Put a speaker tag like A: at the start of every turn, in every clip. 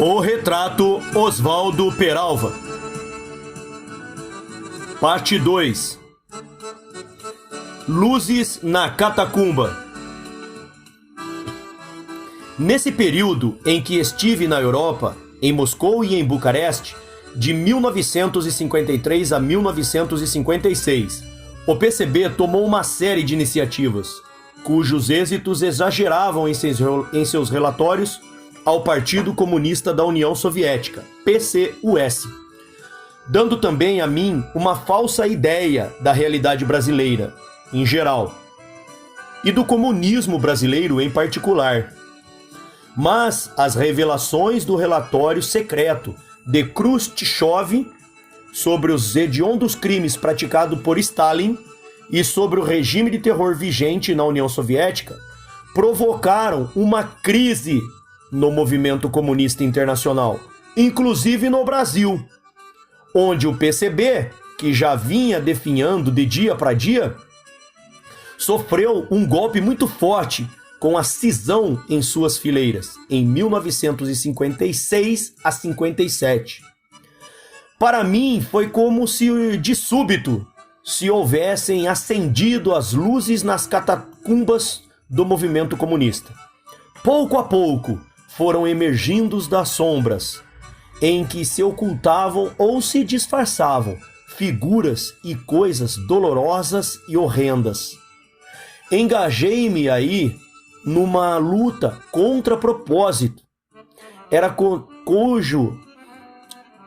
A: O retrato Oswaldo Peralva. Parte 2. Luzes na Catacumba. Nesse período em que estive na Europa, em Moscou e em Bucareste, de 1953 a 1956, o PCB tomou uma série de iniciativas, cujos êxitos exageravam em seus relatórios ao Partido Comunista da União Soviética, PCUS, dando também a mim uma falsa ideia da realidade brasileira, em geral, e do comunismo brasileiro em particular. Mas as revelações do relatório secreto de Khrushchev sobre os hediondos crimes praticados por Stalin e sobre o regime de terror vigente na União Soviética provocaram uma crise no movimento comunista internacional, inclusive no Brasil, onde o PCB, que já vinha definhando de dia para dia, sofreu um golpe muito forte com a cisão em suas fileiras, em 1956 a 57. Para mim, foi como se, de súbito, se houvessem acendido as luzes nas catacumbas do movimento comunista. Pouco a pouco, foram emergindo das sombras, em que se ocultavam ou se disfarçavam figuras e coisas dolorosas e horrendas. Engajei-me aí numa luta contra propósito.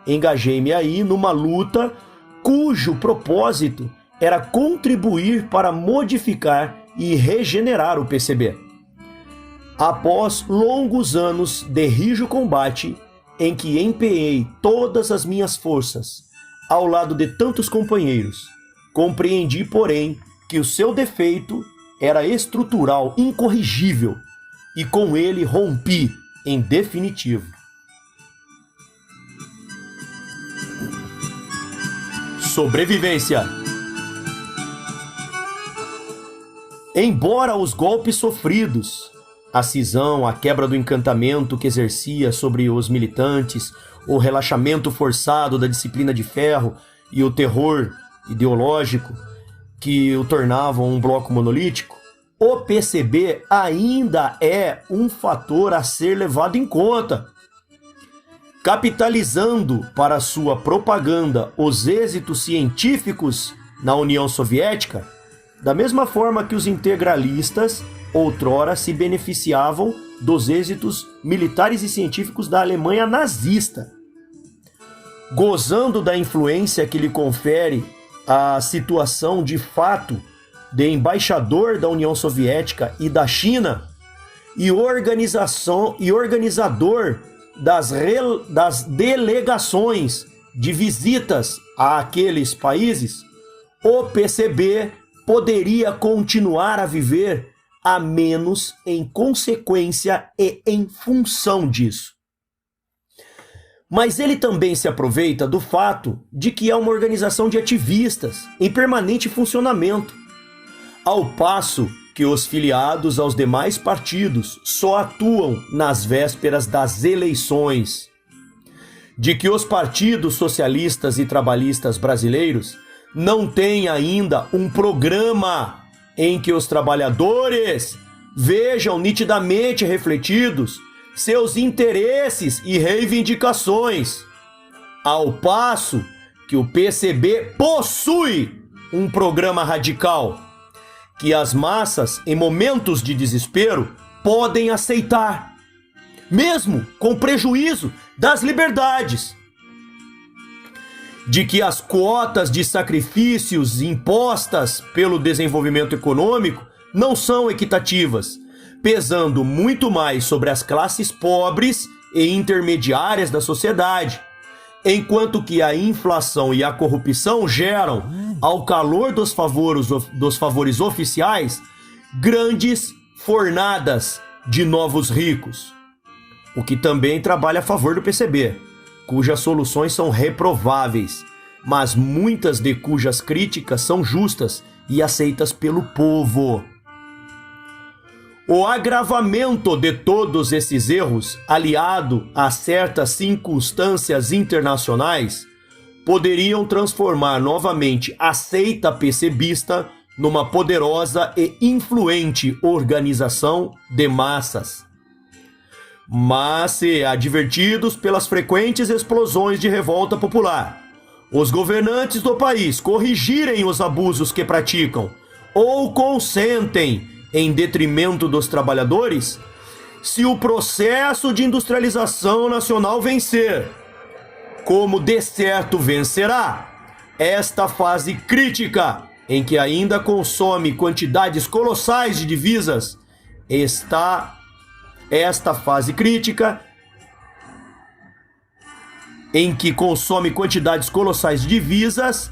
A: Engajei-me aí numa luta cujo propósito era contribuir para modificar e regenerar o PCB. Após longos anos de rijo combate, em que empenhei todas as minhas forças ao lado de tantos companheiros, compreendi, porém, que o seu defeito era estrutural, incorrigível, e com ele rompi em definitivo. Sobrevivência. Embora os golpes sofridos, a cisão, a quebra do encantamento que exercia sobre os militantes, o relaxamento forçado da disciplina de ferro e o terror ideológico que o tornavam um bloco monolítico, o PCB ainda é um fator a ser levado em conta. Capitalizando para sua propaganda os êxitos científicos na União Soviética, da mesma forma que os integralistas outrora se beneficiavam dos êxitos militares e científicos da Alemanha nazista, gozando da influência que lhe confere a situação de fato de embaixador da União Soviética e da China e organizador das delegações de visitas àqueles países, o PCB poderia continuar a viver a menos em consequência e em função disso. Mas ele também se aproveita do fato de que é uma organização de ativistas em permanente funcionamento, ao passo que os filiados aos demais partidos só atuam nas vésperas das eleições, de que os partidos socialistas e trabalhistas brasileiros não têm ainda um programa em que os trabalhadores vejam nitidamente refletidos seus interesses e reivindicações, ao passo que o PCB possui um programa radical que as massas, em momentos de desespero, podem aceitar, mesmo com prejuízo das liberdades. De que as quotas de sacrifícios impostas pelo desenvolvimento econômico não são equitativas, pesando muito mais sobre as classes pobres e intermediárias da sociedade, enquanto que a inflação e a corrupção geram, ao calor dos favores oficiais, grandes fornadas de novos ricos, o que também trabalha a favor do PCB, cujas soluções são reprováveis, mas muitas de cujas críticas são justas e aceitas pelo povo. O agravamento de todos esses erros, aliado a certas circunstâncias internacionais, poderiam transformar novamente a seita PCBista numa poderosa e influente organização de massas. Mas, se advertidos pelas frequentes explosões de revolta popular, os governantes do país corrigirem os abusos que praticam ou consentem em detrimento dos trabalhadores, se o processo de industrialização nacional vencer, como de certo vencerá, esta fase crítica em que ainda consome quantidades colossais de divisas, esta fase crítica em que consome quantidades colossais de divisas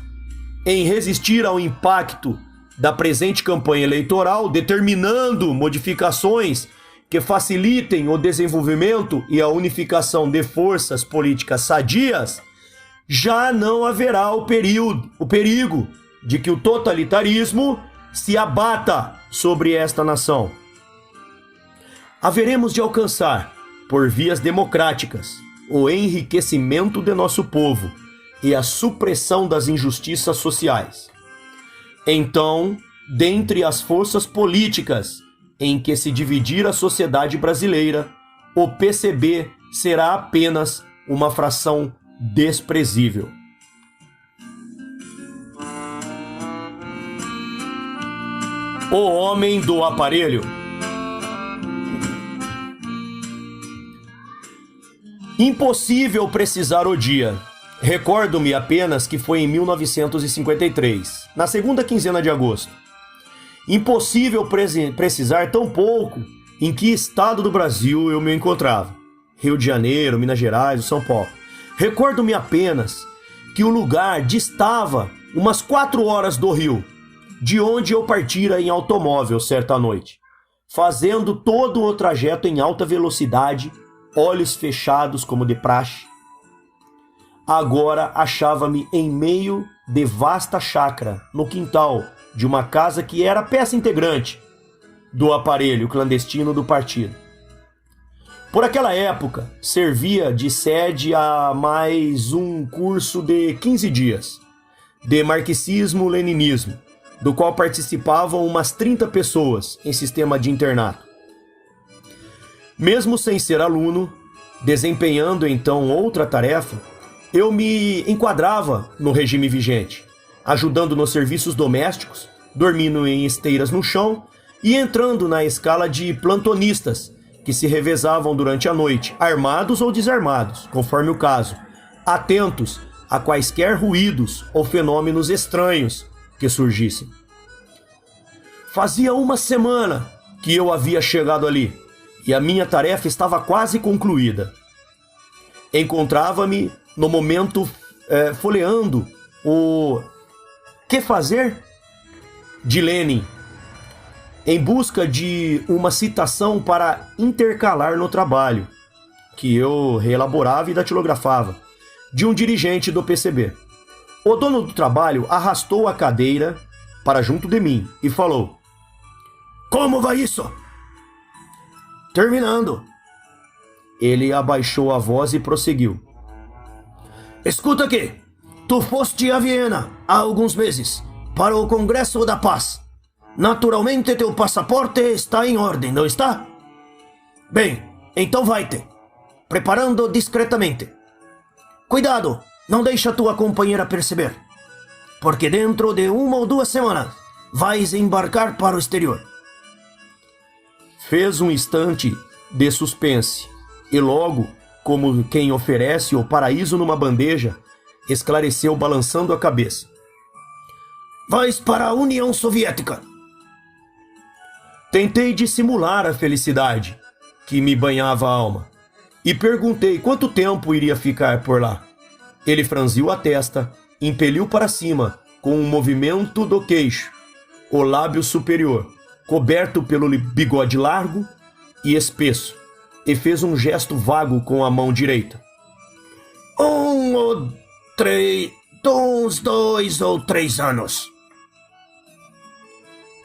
A: em resistir ao impacto da presente campanha eleitoral, determinando modificações que facilitem o desenvolvimento e a unificação de forças políticas sadias, já não haverá o perigo de que o totalitarismo se abata sobre esta nação. Haveremos de alcançar, por vias democráticas, o enriquecimento de nosso povo e a supressão das injustiças sociais. Então, dentre as forças políticas em que se dividir a sociedade brasileira, o PCB será apenas uma fração desprezível. O homem do aparelho. Impossível precisar o dia. Recordo-me apenas que foi em 1953, na segunda quinzena de agosto. Impossível precisar tão pouco em que estado do Brasil eu me encontrava. Rio de Janeiro, Minas Gerais ou São Paulo. Recordo-me apenas que o lugar distava umas 4 horas do Rio, de onde eu partira em automóvel certa noite, fazendo todo o trajeto em alta velocidade, olhos fechados como de praxe. Agora achava-me em meio de vasta chácara, no quintal de uma casa que era peça integrante do aparelho clandestino do partido. Por aquela época, servia de sede a mais um curso de 15 dias, de marxismo-leninismo, do qual participavam umas 30 pessoas em sistema de internato. Mesmo sem ser aluno, desempenhando então outra tarefa, eu me enquadrava no regime vigente, ajudando nos serviços domésticos, dormindo em esteiras no chão e entrando na escala de plantonistas que se revezavam durante a noite, armados ou desarmados, conforme o caso, atentos a quaisquer ruídos ou fenômenos estranhos que surgissem. Fazia uma semana que eu havia chegado ali e a minha tarefa estava quase concluída. Encontrava-me no momento folheando o Que Fazer? De Lenin, em busca de uma citação para intercalar no trabalho, que eu reelaborava e datilografava, de um dirigente do PCB. O dono do trabalho arrastou a cadeira para junto de mim e falou: "Como vai isso?" "Terminando." Ele abaixou a voz e prosseguiu: "Escuta aqui, tu foste a Viena há alguns meses para o Congresso da Paz. Naturalmente teu passaporte está em ordem, não está? Bem, então vai-te, preparando discretamente. Cuidado, não deixa tua companheira perceber, porque dentro de 1 ou 2 semanas vais embarcar para o exterior." Fez um instante de suspense e logo, como quem oferece o paraíso numa bandeja, esclareceu balançando a cabeça: "Vais para a União Soviética." Tentei dissimular a felicidade que me banhava a alma e perguntei quanto tempo iria ficar por lá. Ele franziu a testa, impeliu para cima com um movimento do queixo o lábio superior, coberto pelo bigode largo e espesso, e fez um gesto vago com a mão direita. Uns 2 ou 3 anos.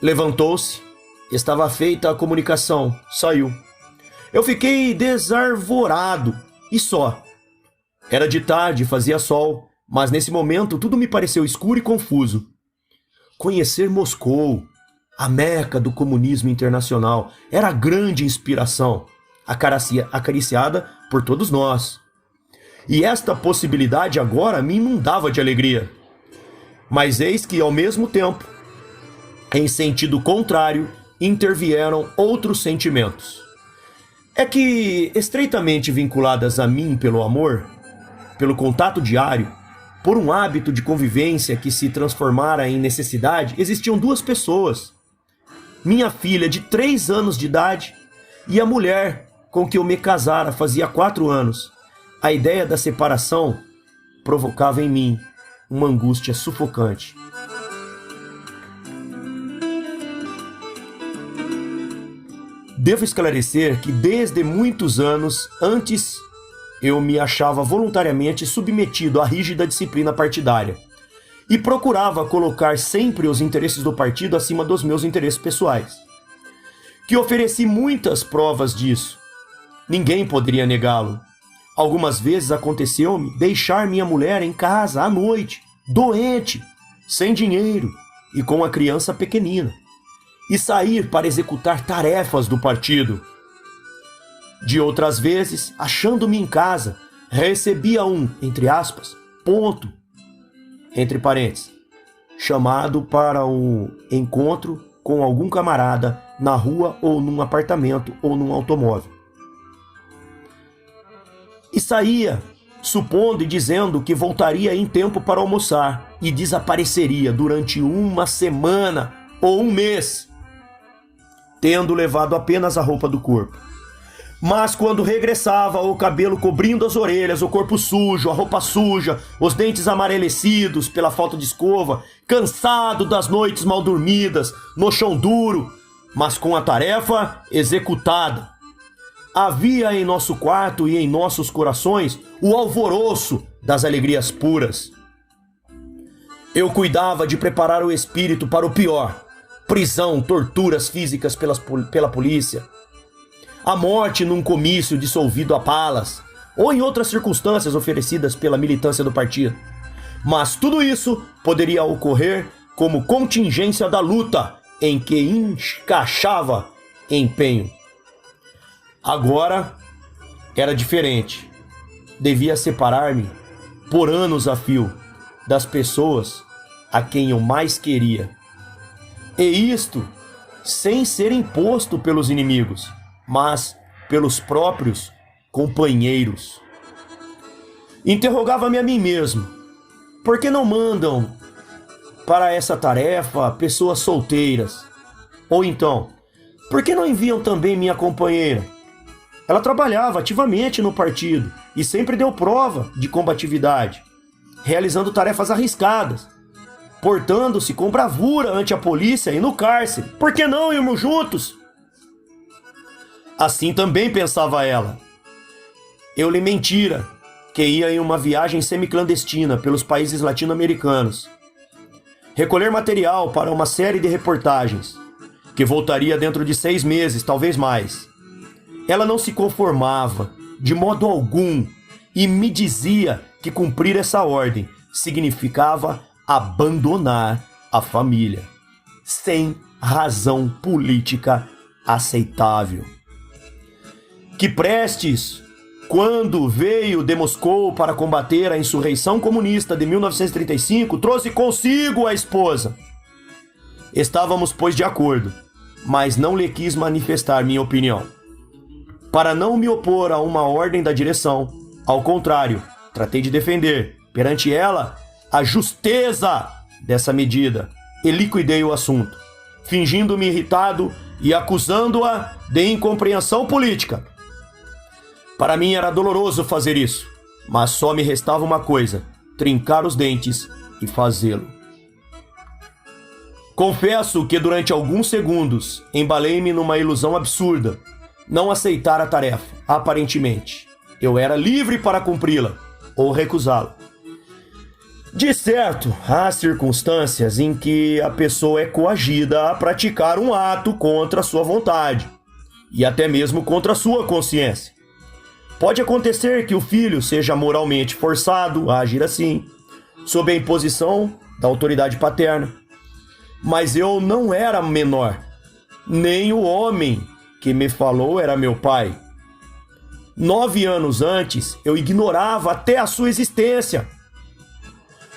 A: Levantou-se Estava feita a comunicação. Saiu. Eu fiquei desarvorado e só. Era de tarde, fazia sol, mas nesse momento tudo me pareceu escuro e confuso. Conhecer Moscou, a meca do comunismo internacional, era a grande inspiração, acariciada por todos nós. E esta possibilidade agora me inundava de alegria. Mas eis que, ao mesmo tempo, em sentido contrário, intervieram outros sentimentos. É que, estreitamente vinculadas a mim pelo amor, pelo contato diário, por um hábito de convivência que se transformara em necessidade, existiam duas pessoas. Minha filha de 3 anos de idade e a mulher com que eu me casara fazia 4 anos. A ideia da separação provocava em mim uma angústia sufocante. Devo esclarecer que desde muitos anos antes eu me achava voluntariamente submetido à rígida disciplina partidária e procurava colocar sempre os interesses do partido acima dos meus interesses pessoais. Que ofereci muitas provas disso. Ninguém poderia negá-lo. Algumas vezes aconteceu-me deixar minha mulher em casa à noite, doente, sem dinheiro e com a criança pequenina, e sair para executar tarefas do partido. De outras vezes, achando-me em casa, recebia um, entre aspas, ponto, entre parênteses, chamado para um encontro com algum camarada na rua ou num apartamento ou num automóvel. E saía, supondo e dizendo que voltaria em tempo para almoçar e desapareceria durante 1 semana ou 1 mês, tendo levado apenas a roupa do corpo. Mas quando regressava, o cabelo cobrindo as orelhas, o corpo sujo, a roupa suja, os dentes amarelecidos pela falta de escova, cansado das noites mal dormidas, no chão duro, mas com a tarefa executada. Havia em nosso quarto e em nossos corações o alvoroço das alegrias puras. Eu cuidava de preparar o espírito para o pior: prisão, torturas físicas pela polícia, a morte num comício dissolvido a balas, ou em outras circunstâncias oferecidas pela militância do partido. Mas tudo isso poderia ocorrer como contingência da luta em que encaixava empenho. Agora era diferente. Devia separar-me por anos a fio das pessoas a quem eu mais queria. E isto sem ser imposto pelos inimigos, mas pelos próprios companheiros. Interrogava-me a mim mesmo: por que não mandam para essa tarefa pessoas solteiras? Ou então, por que não enviam também minha companheira? Ela trabalhava ativamente no partido e sempre deu prova de combatividade, realizando tarefas arriscadas, portando-se com bravura ante a polícia e no cárcere. Por que não irmos juntos? Assim também pensava ela. Eu lhe mentira que ia em uma viagem semiclandestina pelos países latino-americanos, recolher material para uma série de reportagens, que voltaria dentro de 6 meses, talvez mais. Ela não se conformava, de modo algum, e me dizia que cumprir essa ordem significava abandonar a família, sem razão política aceitável. Que Prestes, quando veio de Moscou para combater a insurreição comunista de 1935, trouxe consigo a esposa. Estávamos, pois, de acordo, mas não lhe quis manifestar minha opinião. Para não me opor a uma ordem da direção, ao contrário, tratei de defender, perante ela, a justeza dessa medida e liquidei o assunto, fingindo-me irritado e acusando-a de incompreensão política. Para mim era doloroso fazer isso, mas só me restava uma coisa: trincar os dentes e fazê-lo. Confesso que durante alguns segundos embalei-me numa ilusão absurda. Não aceitar a tarefa, aparentemente. Eu era livre para cumpri-la ou recusá-la. De certo, há circunstâncias em que a pessoa é coagida a praticar um ato contra a sua vontade e até mesmo contra a sua consciência. Pode acontecer que o filho seja moralmente forçado a agir assim, sob a imposição da autoridade paterna. Mas eu não era menor, nem o homem que me falou era meu pai. 9 anos antes, eu ignorava até a sua existência.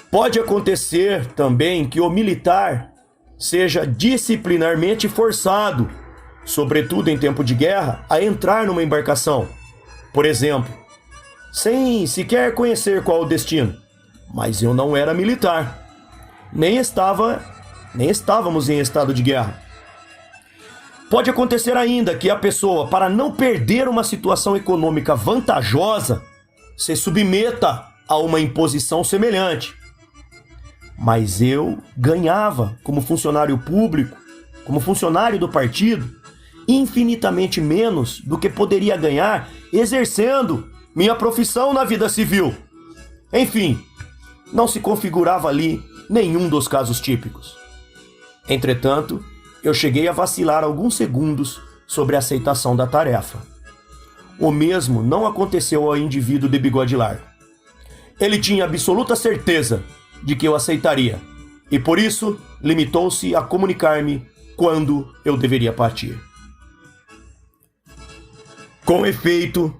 A: Pode acontecer também que o militar seja disciplinarmente forçado, sobretudo em tempo de guerra, a entrar numa embarcação, por exemplo, sem sequer conhecer qual o destino. Mas eu não era militar, nem estávamos em estado de guerra. Pode acontecer ainda que a pessoa, para não perder uma situação econômica vantajosa, se submeta a uma imposição semelhante. Mas eu ganhava como funcionário público, como funcionário do partido, infinitamente menos do que poderia ganhar exercendo minha profissão na vida civil. Enfim, não se configurava ali nenhum dos casos típicos. Entretanto, eu cheguei a vacilar alguns segundos sobre a aceitação da tarefa. O mesmo não aconteceu ao indivíduo de bigode largo. Ele tinha absoluta certeza de que eu aceitaria, e por isso limitou-se a comunicar-me quando eu deveria partir. Com efeito,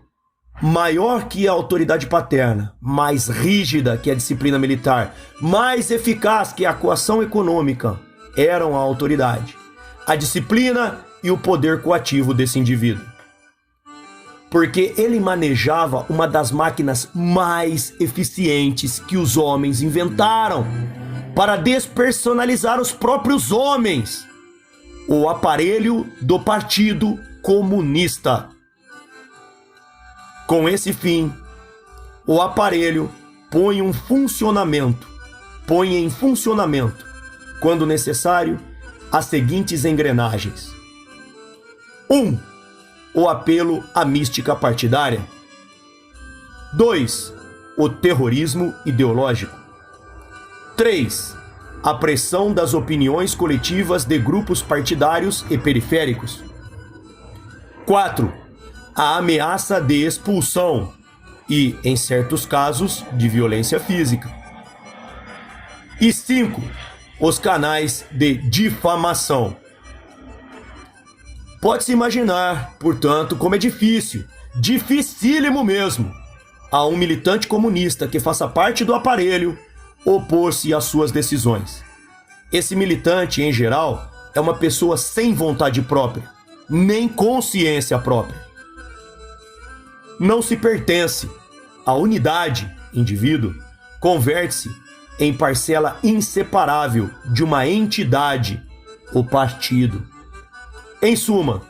A: maior que a autoridade paterna, mais rígida que a disciplina militar, mais eficaz que a coação econômica, eram a autoridade, a disciplina e o poder coativo desse indivíduo. Porque ele manejava uma das máquinas mais eficientes que os homens inventaram para despersonalizar os próprios homens: o aparelho do Partido Comunista. Com esse fim, o aparelho põe em funcionamento, quando necessário, as seguintes engrenagens. 1. O apelo à mística partidária. 2. O terrorismo ideológico. 3. A pressão das opiniões coletivas de grupos partidários e periféricos. 4. A ameaça de expulsão e, em certos casos, de violência física. E 5. Os canais de difamação. Pode-se imaginar, portanto, como é difícil, dificílimo mesmo, a um militante comunista que faça parte do aparelho opor-se às suas decisões. Esse militante, em geral, é uma pessoa sem vontade própria, nem consciência própria. Não se pertence. A unidade, indivíduo, converte-se em parcela inseparável de uma entidade, o partido. Em suma,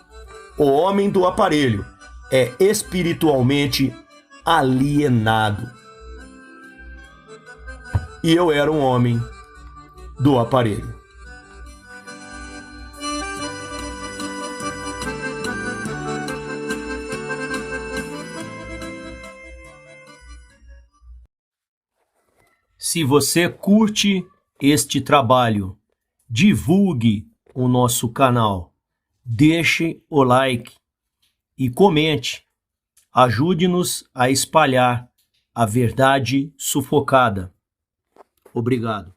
A: o homem do aparelho é espiritualmente alienado. E eu era um homem do aparelho. Se você curte este trabalho, divulgue o nosso canal. Deixe o like e comente. Ajude-nos a espalhar a verdade sufocada. Obrigado.